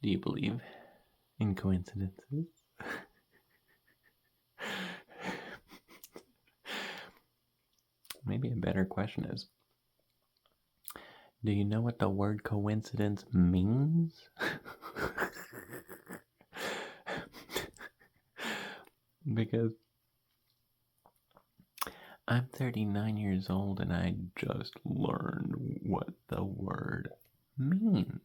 Do you believe in coincidences? Maybe a better question is, do you know what the word coincidence means? Because I'm 39 years old and I just learned what the word means.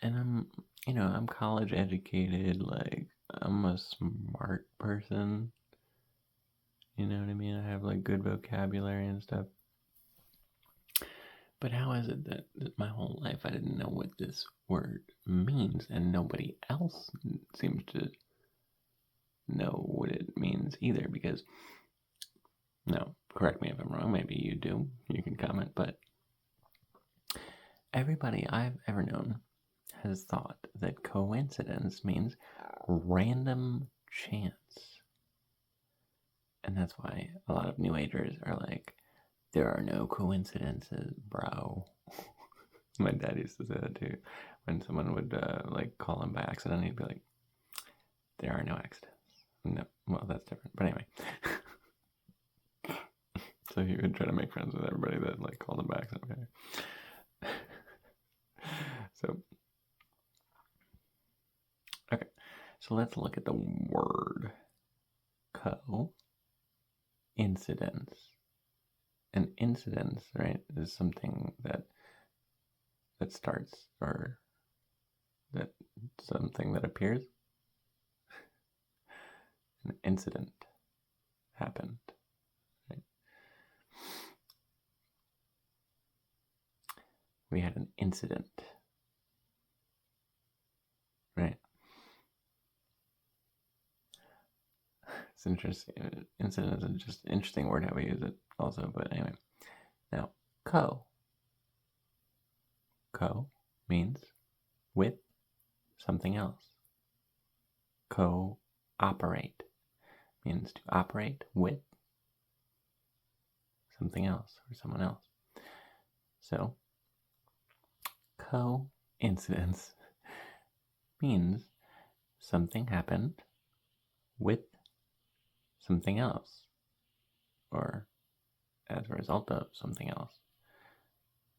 And I'm college educated, like, I'm a smart person. You know what I mean? I have, like, good vocabulary and stuff. But how is it that my whole life I didn't know what this word means, and nobody else seems to know what it means either? Because, no, correct me if I'm wrong, maybe you do, you can comment, but everybody I've ever known has thought that coincidence means random chance. And that's why a lot of New Agers are like, there are no coincidences, bro. My dad used to say that too. When someone would like call him by accident, he'd be like, there are no accidents. No, well, that's different. But anyway. So he would try to make friends with everybody that like called him by accident. Okay. Okay. So let's look at the word coincidence. An incidence, right, is something that starts, or that something that appears. An incident happened, right? We had an incident, right? It's interesting. Incident is just an interesting word how we use it also, but anyway. Now, co means with something else. Cooperate means to operate with something else or someone else. So, coincidence means something happened with something else, or as a result of something else.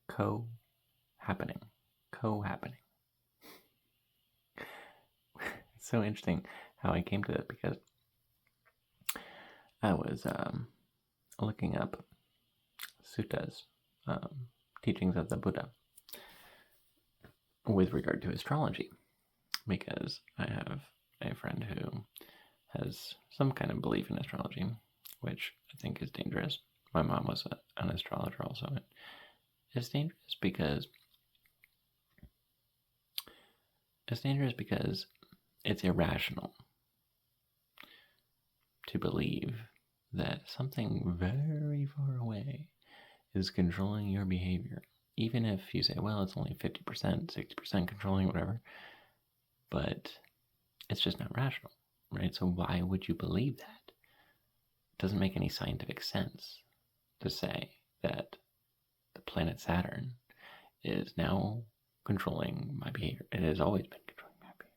Co-happening. It's so interesting how I came to that, because I was looking up suttas, teachings of the Buddha, with regard to astrology, because I have a friend who has some kind of belief in astrology, which I think is dangerous. My mom was an astrologer also. It's dangerous because it's irrational to believe that something very far away is controlling your behavior. Even if you say, well, it's only 50%, 60% controlling, whatever, but it's just not rational, right? So why would you believe that? It doesn't make any scientific sense to say that the planet Saturn is now controlling my behavior. It has always been controlling my behavior.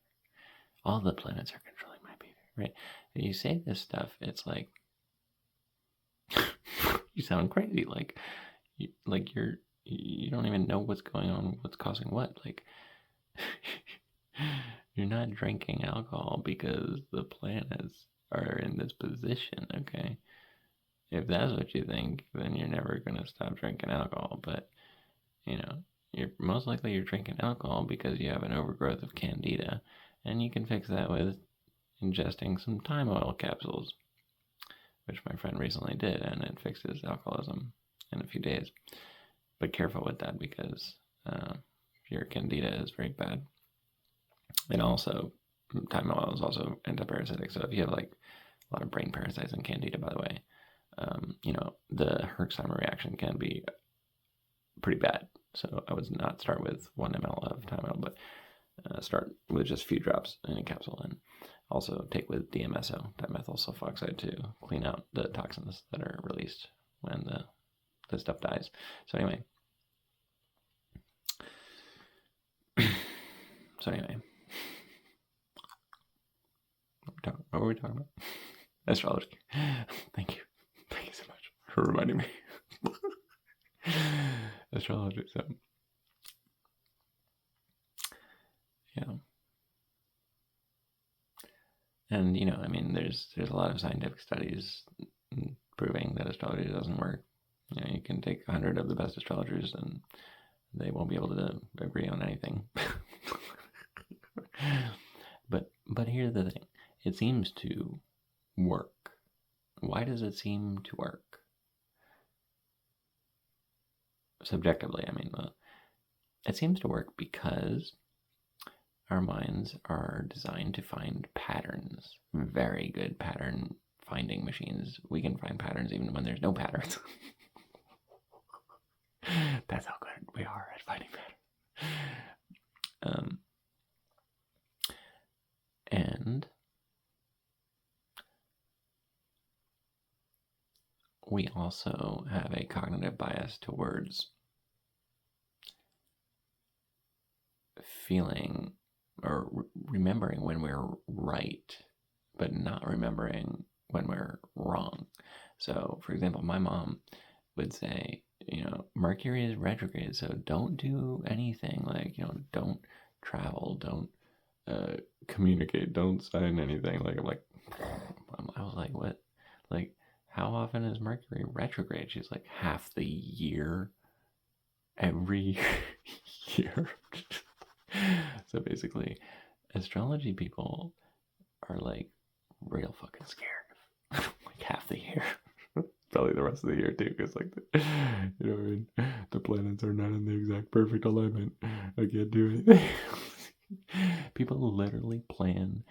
All the planets are controlling my behavior, right? If you say this stuff, it's like, you sound crazy. You don't even know what's going on, what's causing what. Like, you're not drinking alcohol because the planets are in this position, okay? If that's what you think, then you're never going to stop drinking alcohol. But, you're most likely you're drinking alcohol because you have an overgrowth of candida, and you can fix that with ingesting some thyme oil capsules, which my friend recently did, and it fixed his alcoholism in a few days. But careful with that, because your candida is very bad. And also, thyme oil is also antiparasitic. So if you have like a lot of brain parasites and candida, by the way, the Herxheimer reaction can be pretty bad. So I would not start with 1 ml of thyme oil, but start with just a few drops in a capsule, and also take with DMSO, dimethyl sulfoxide, to clean out the toxins that are released when the stuff dies. So anyway, So anyway, what were we talking about? Astrology. Thank you so much for reminding me. Astrology. So yeah, and I mean, there's a lot of scientific studies proving that astrology doesn't work. You can take 100 of the best astrologers and they won't be able to agree on anything. But here's the thing. It seems to work. Why does it seem to work? Subjectively, I mean, it seems to work because our minds are designed to find patterns. Very good pattern finding machines. We can find patterns even when there's no patterns. That's how good we are at finding patterns. And we also have a cognitive bias towards feeling or remembering when we're right, but not remembering when we're wrong. So, for example, my mom would say, Mercury is retrograde, so don't do anything. Like, don't travel, don't communicate, don't sign anything. Like, I was like, what? Like, how often is Mercury retrograde? She's like, half the year, every year. So basically, astrology people are like real fucking scared. Like half the year. Probably the rest of the year too, because like what I mean? The planets are not in the exact perfect alignment. I can't do anything. People literally plan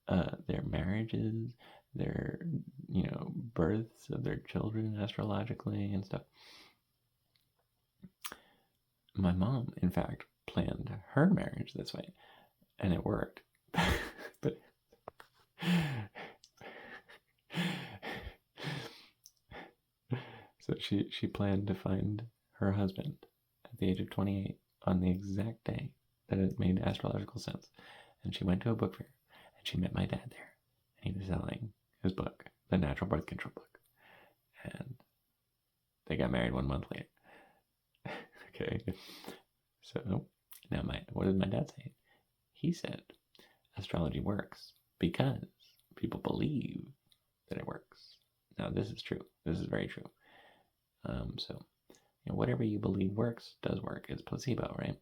their marriages, their births of their children astrologically and stuff. My mom, in fact, planned her marriage this way, and it worked. But so she planned to find her husband at the age of 28 on the exact day that it made astrological sense. And she went to a book fair, and she met my dad there, and he was selling his book, The Natural Birth Control Book. And they got married 1 month later. Okay. So now what did my dad say? He said astrology works because people believe that it works. Now this is true. This is very true. So whatever you believe works does work. It's placebo, right?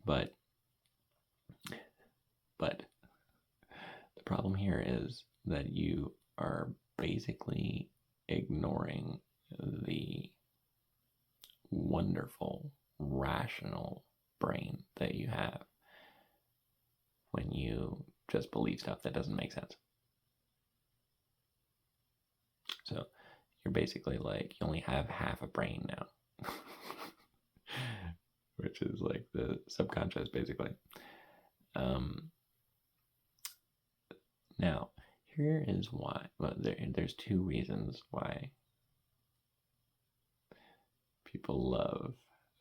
But the problem here is that you are basically ignoring the wonderful, rational brain that you have when you just believe stuff that doesn't make sense. So you're basically like, you only have half a brain now. Which is like the subconscious, basically. Now, here is why. Well, there's two reasons why people love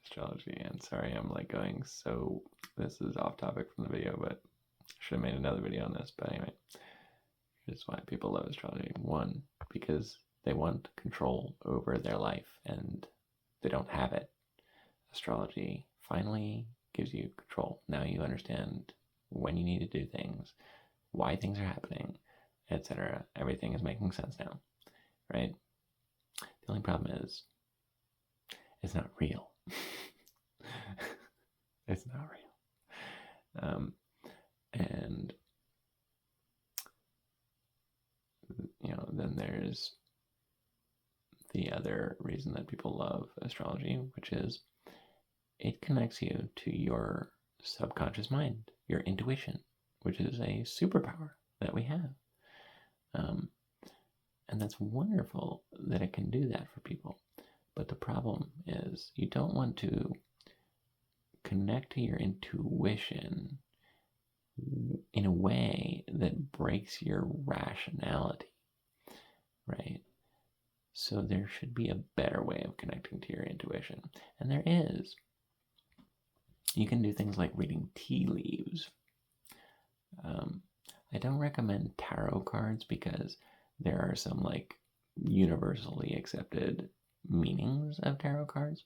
astrology. And sorry, I'm like going so. This is off topic from the video, but I should have made another video on this. But anyway, here's why people love astrology. One, because they want control over their life and they don't have it. Astrology finally gives you control. Now you understand when you need to do things, why things are happening, etc. Everything is making sense now, right? The only problem is it's not real. It's not real. And then there's the other reason that people love astrology, which is it connects you to your subconscious mind, your intuition, which is a superpower that we have. And that's wonderful that it can do that for people. But the problem is you don't want to connect to your intuition in a way that breaks your rationality, right? So there should be a better way of connecting to your intuition. And there is. You can do things like reading tea leaves. I don't recommend tarot cards because there are some like universally accepted meanings of tarot cards.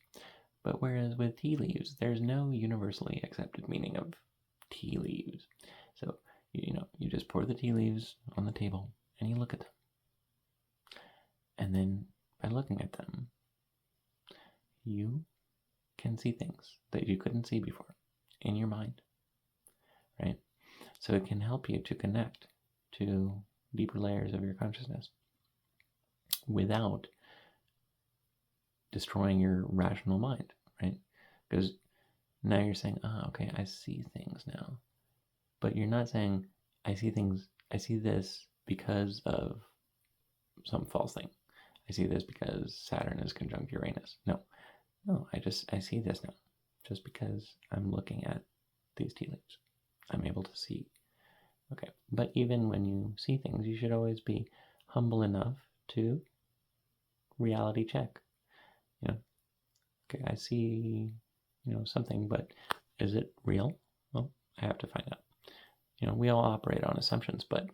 But whereas with tea leaves, there's no universally accepted meaning of tea leaves. So, you just pour the tea leaves on the table and you look at them. And then by looking at them, you can see things that you couldn't see before in your mind, right? So it can help you to connect to deeper layers of your consciousness without destroying your rational mind, right? Because now you're saying, okay, I see things now. But you're not saying, I see this because of some false thing. I see this because Saturn is conjunct Uranus. No, I see this now just because I'm looking at these tea leaves. I'm able to see. Okay, but even when you see things, you should always be humble enough to reality check. Okay, I see, something, but is it real? Well, I have to find out. We all operate on assumptions, but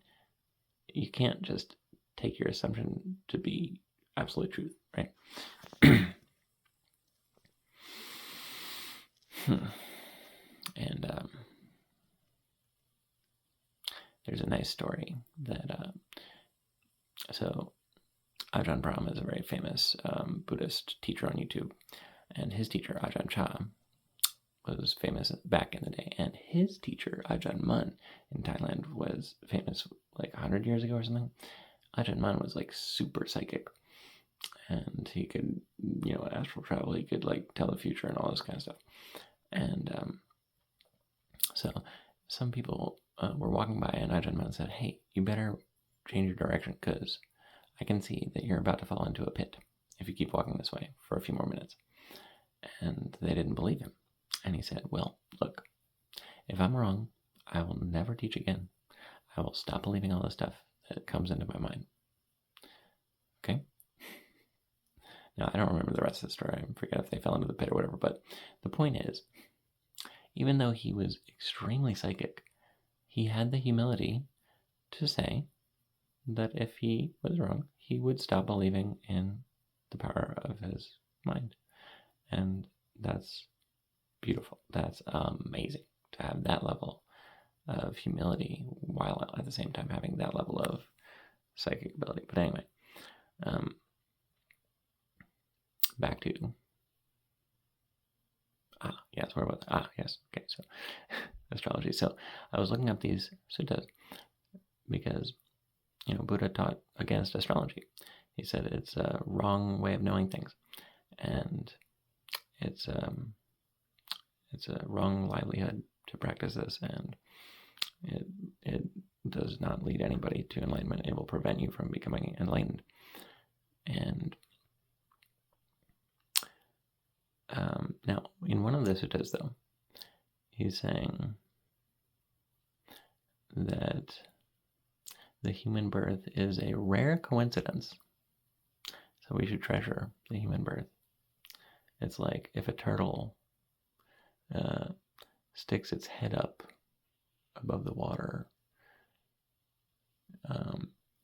you can't just take your assumption to be absolute truth, right? And there's a nice story that, so Ajahn Brahm is a very famous Buddhist teacher on YouTube, and his teacher, Ajahn Chah, was famous back in the day, and his teacher, Ajahn Mun, in Thailand, was famous like 100 years ago or something. Ajahn Mun was like super psychic, and he could, astral travel, he could like tell the future and all this kind of stuff. And so some people were walking by, and Ajahn Mun said, "Hey, you better change your direction, because I can see that you're about to fall into a pit if you keep walking this way for a few more minutes." And they didn't believe him. And he said, "Well, look, if I'm wrong, I will never teach again. I will stop believing all the stuff that comes into my mind." Okay? Now, I don't remember the rest of the story. I forget if they fell into the pit or whatever. But the point is, even though he was extremely psychic, he had the humility to say that if he was wrong, he would stop believing in the power of his mind. And that's beautiful. That's amazing to have that level of humility while at the same time having that level of psychic ability. But anyway, back to yes, where was yes, okay, so astrology. So I was looking up these suttas because Buddha taught against astrology. He said it's a wrong way of knowing things, and it's a wrong livelihood to practice this, and it does not lead anybody to enlightenment. It will prevent you from becoming enlightened. And now, in one of the suttas, though, he's saying that the human birth is a rare coincidence, so we should treasure the human birth. It's like if a turtle sticks its head up above the water,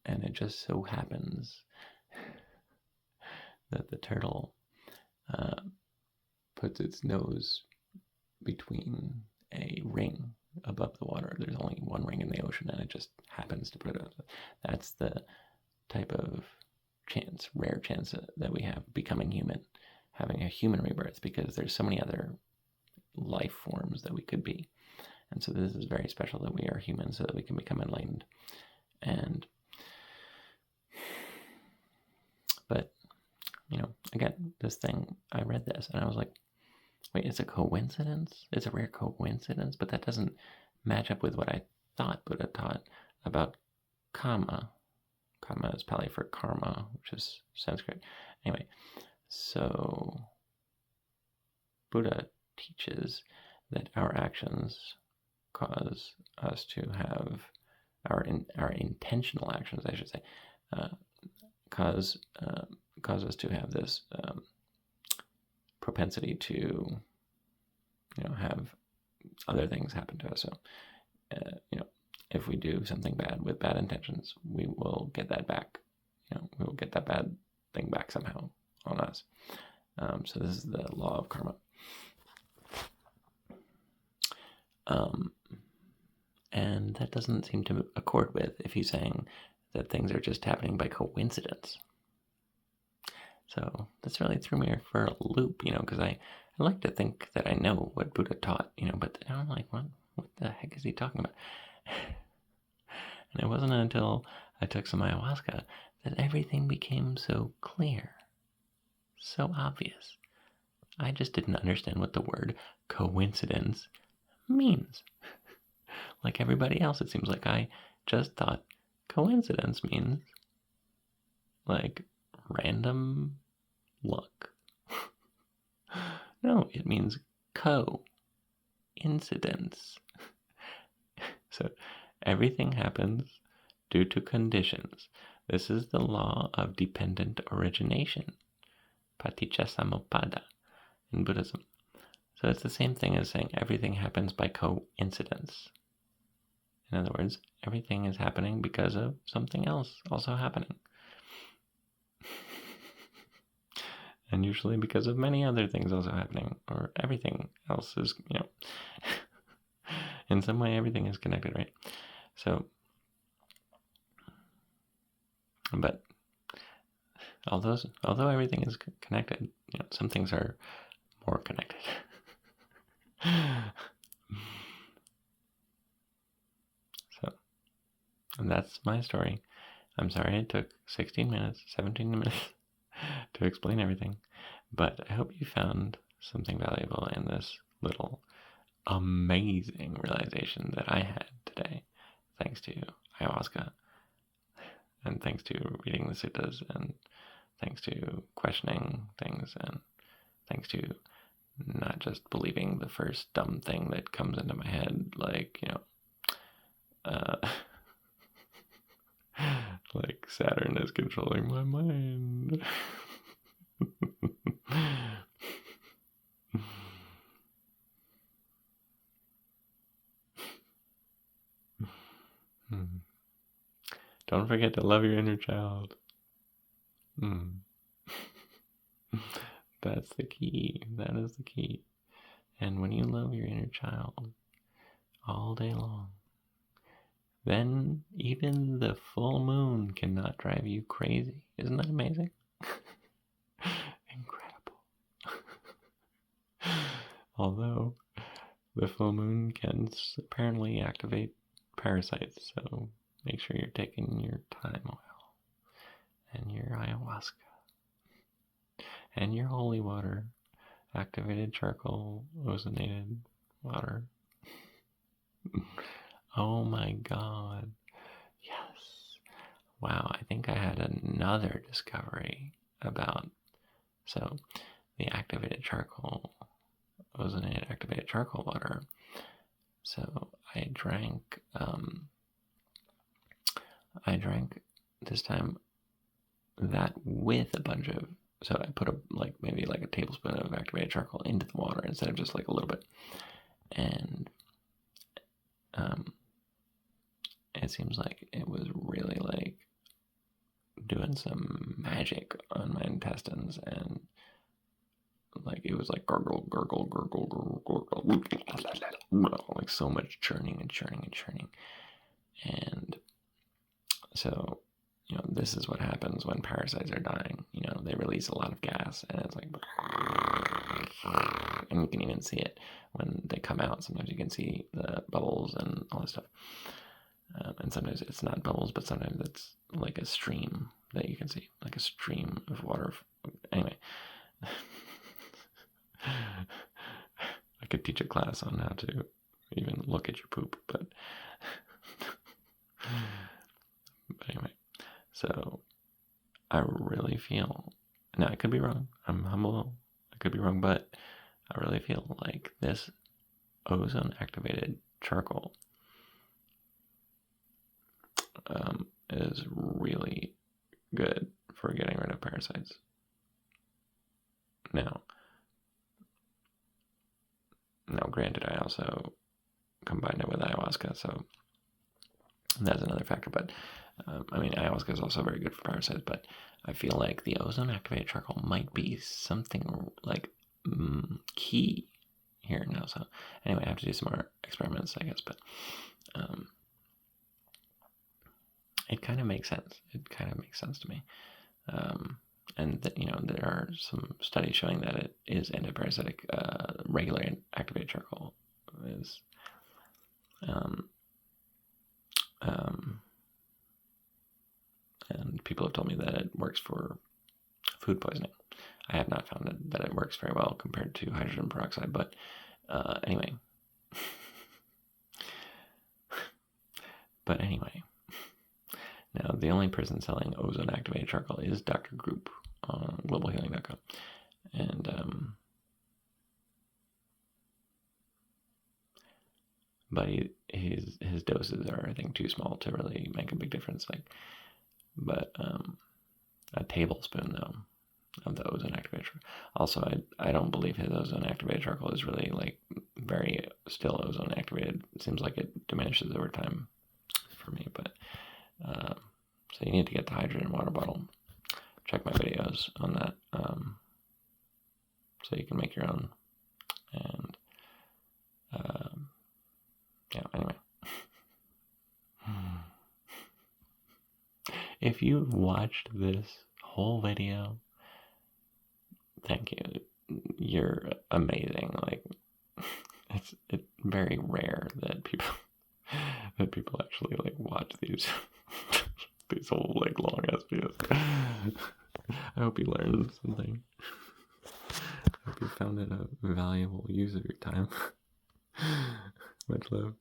and it just so happens that the turtle puts its nose between a ring above the water. There's only one ring in the ocean, and it just happens to put it up. That's the type of chance, rare chance that we have becoming human, having a human rebirth, because there's so many other life forms that we could be. And so this is very special that we are human so that we can become enlightened. But, again, this thing, I read this and I was like, wait, it's a coincidence? It's a rare coincidence? But that doesn't match up with what I thought Buddha taught about karma. Karma is Pali for karma, which is Sanskrit. Anyway, so Buddha teaches that our actions cause us to have our intentional actions, I should say, cause us to have this propensity to, have other things happen to us. So, if we do something bad with bad intentions, we will get that back. We will get that bad thing back somehow on us. So this is the law of karma. And that doesn't seem to accord with if he's saying that things are just happening by coincidence. So this really threw me for a loop, because I like to think that I know what Buddha taught, but I'm like, what the heck is he talking about? And it wasn't until I took some ayahuasca that everything became so clear, so obvious. I just didn't understand what the word coincidence means. Like everybody else, it seems like I just thought coincidence means like random luck. No, it means co-incidence. So everything happens due to conditions. This is the law of dependent origination, paticca samuppada in Buddhism. So it's the same thing as saying everything happens by coincidence. In other words, everything is happening because of something else also happening. And usually because of many other things also happening, or everything else is, in some way everything is connected, right? So, but although everything is connected, some things are more connected. So, and that's my story. I'm sorry it took 17 minutes to explain everything, but I hope you found something valuable in this little amazing realization that I had today, thanks to ayahuasca, and thanks to reading the suttas, and thanks to questioning things, and thanks to not just believing the first dumb thing that comes into my head, like, like Saturn is controlling my mind. Don't forget to love your inner child. That's the key. That is the key. And when you love your inner child all day long, then even the full moon cannot drive you crazy. Isn't that amazing? Incredible. Although the full moon can apparently activate parasites, so make sure you're taking your thyme oil and your ayahuasca and your holy water, activated charcoal, ozonated water. Oh my God. Yes. Wow, I think I had another discovery about, so the activated charcoal, ozonated activated charcoal water. So I drank this time that with a bunch of, so I put maybe a tablespoon of activated charcoal into the water instead of just a little bit. And it seems like it was really doing some magic on my intestines, and it was gurgle, gurgle, gurgle, gurgle, gurgle, like so much churning and churning and churning. And so, this is what happens when parasites are dying. They release a lot of gas, and it's and you can even see it when they come out. Sometimes you can see the bubbles and all this stuff. And sometimes it's not bubbles, but sometimes it's like a stream that you can see, like a stream of water. Anyway, I could teach a class on how to even look at your poop, but anyway, so I really feel, now I could be wrong, I'm humble, I could be wrong, but I really feel like this ozone activated charcoal is really good for getting rid of parasites. Now granted, I also combined it with ayahuasca, so that's another factor. But I mean, ayahuasca is also very good for parasites, but I feel like the ozone activated charcoal might be something like key here now. So anyway, I have to do some more experiments, I guess, but it kind of makes sense. It kind of makes sense to me. And that, there are some studies showing that it is antiparasitic. Regular activated charcoal is and people have told me that it works for food poisoning. I have not found that it works very well compared to hydrogen peroxide, but anyway. Now, the only person selling ozone-activated charcoal is Dr. Group on globalhealing.com. And but his doses are, I think, too small to really make a big difference. But a tablespoon though of the ozone activated charcoal. Also, I don't believe his ozone activated charcoal is really very still ozone activated. It seems like it diminishes over time for me. But so you need to get the hydrogen water bottle. Check my videos on that, so you can make your own. And yeah, anyway. If you've watched this whole video, thank you. You're amazing. It's very rare that people actually watch these these whole long ass videos. I hope you learned something. I hope you found it a valuable use of your time. Much love.